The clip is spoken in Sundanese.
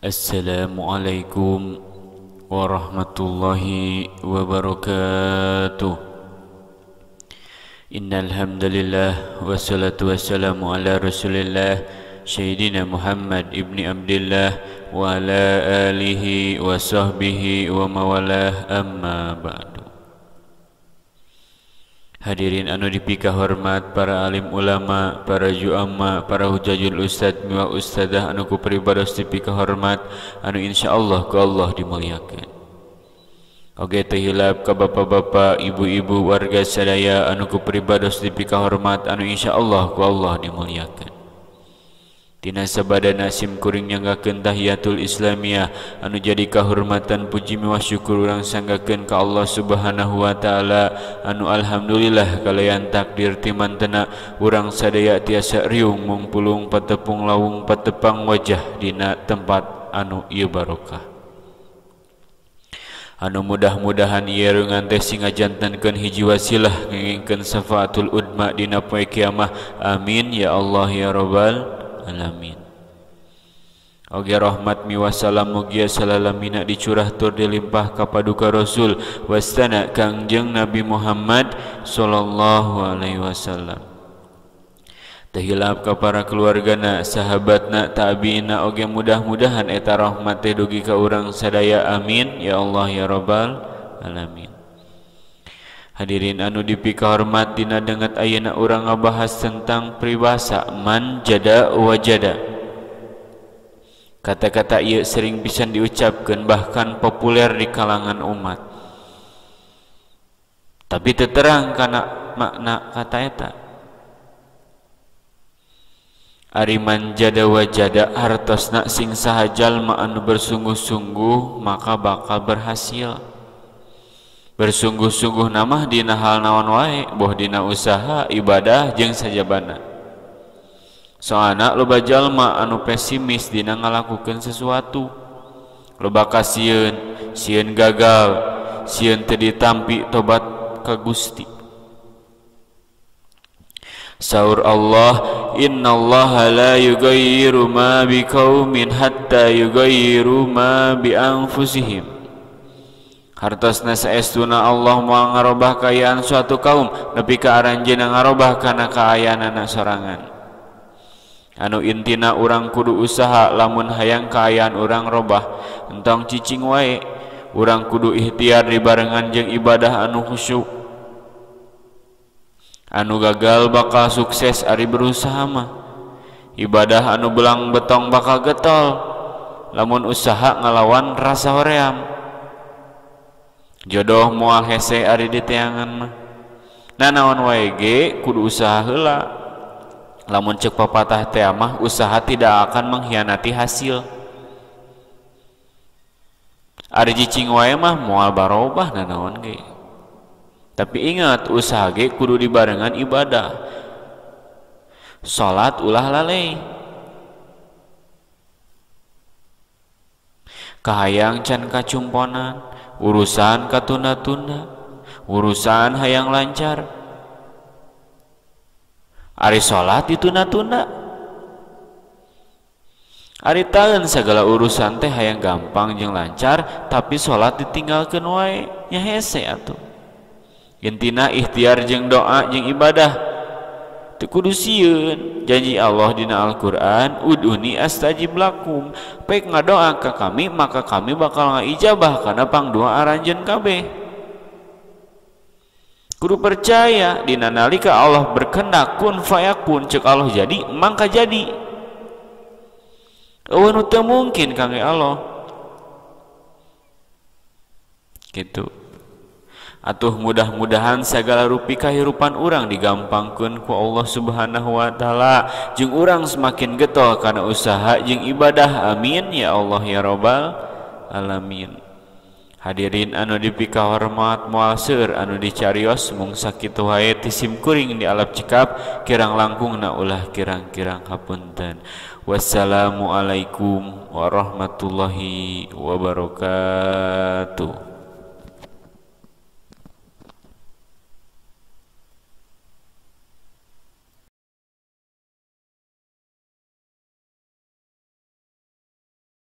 Assalamualaikum warahmatullahi wabarakatuh. Innal hamdalillah wassalatu wassalamu ala Rasulillah Sayyidina Muhammad ibni Abdillah wa ala alihi wa sahbihi wa mawalah, amma ba'du. Hadirin anu dipika hormat, para alim ulama, para juama, para hujajul ustad miwa ustadah anu ku peribados dipika hormat, anu insyaallah ku Allah dimuliakeun. Oge teu hilap ka bapak-bapak, ibu-ibu, warga sadaya anu ku peribados dipika hormat, anu insyaallah ku Allah dimuliakeun. Tina sabada nasim kuring nyanggakeun tahiyatul islamiyah anu jadi kahormatan puji miwah syukur urang sanggakeun ka Allah Subhanahu wa taala, anu alhamdulillah kalayan takdir ti mantena urang sadaya tiasa riung mungpulung patepung lawung patepang wajah dina tempat anu ieu barokah. Anu mudah-mudahan ieu reungan teh singajantenkeun hiji wasilah ngengingkeun syafaatul udma dina poe kiamah. Amin ya Allah ya rabbal alamin. Oge rahmat miwah salam mugia salalamina dicurah tur dilimpah ka paduka Rasul wastana Kangjeng Nabi Muhammad sallallahu alaihi wasallam. Teu hilap ka para keluargana, sahabatna, tabi'ina, oge mudah-mudahan eta rahmat teh dugi ka urang sadaya. Amin ya Allah ya rabbal alamin. Hadirin anu dipika hormat, dina denget ayeuna urang ngabahas tentang pribasa man jada wajada. Kata-kata ieu sering pisan diucapkeun, bahkan populer di kalangan umat. Tapi teu terang kana makna kata eta. Ari man jada wajada hartosna sing saha jalma anu bersungguh-sungguh maka bakal berhasil. Bersungguh-sungguh namah dina hal naon wae, boh dina usaha, ibadah jeung sajabana. Soalna loba jalma anu pesimis dina ngalakukeun sesuatu. Loba kasieun, sieun gagal, sieun teu ditampi tobat ka Gusti. Saur Allah, innallaha la yughayyiru ma biqaumin hatta yughayyiru ma bi anfusihim. Hartosna saestuna Allah moal ngarobah kaayaan suatu kaum nepi ka aranjeunna ngarobah kana kaayaanana sorangan. Anu intina urang kudu usaha lamun hayang kaayaan urang robah, entong cicing wae. Urang kudu ikhtiar dibarengan jeung ibadah anu khusyuk. Anu gagal bakal sukses ari berusaha mah. Ibadah anu belang betong bakal getol lamun usaha ngalawan rasa hoream. Jodoh moal hese ari di teangan mah. Nah naon wae ge kudu usaha heula. Lamun ceuk papatah teh mah usaha tidak akan mengkhianati hasil. Ari cicing wae mah moal barobah nah naon ge. Tapi ingat usaha ge kudu dibarengan ibadah. Salat ulah lalai. Kahayang can kacumponan, urusan katunda-tunda, urusan hayang lancar. Ari salat ditunda-tunda. Ari taeun sagala urusan teh hayang gampang jeung lancar, tapi salat ditinggalkeun wae nya hese atuh. Intina ikhtiar jeung doa jeung ibadah. Teu kudu sieun. Janji Allah dina Al-Qur'an, ud'uni astajib lakum. Pek ngadoa ka kami maka kami bakal ngaijabah kana pangdoa aranjeun kabeh. Kudu percaya dina nalika Allah berkehendak kun fayakun, ceuk Allah jadi mangka jadi. Eueuh nu teu mungkin kangge Allah. Gitu. Atuh mudah-mudahan segala rupi kahirupan urang digampangkeun ku Allah Subhanahu wa taala, jeung urang semakin getol kana usaha jeung ibadah. Amin ya Allah ya rabbal alamin. Hadirin anu dipika hormat, moal seueur anu dicarios mung sakitu wae ti sim kuring di alap cekap, kirang langkungna ulah kirang-kirang hapunten. Wassalamualaikum warahmatullahi wabarakatuh.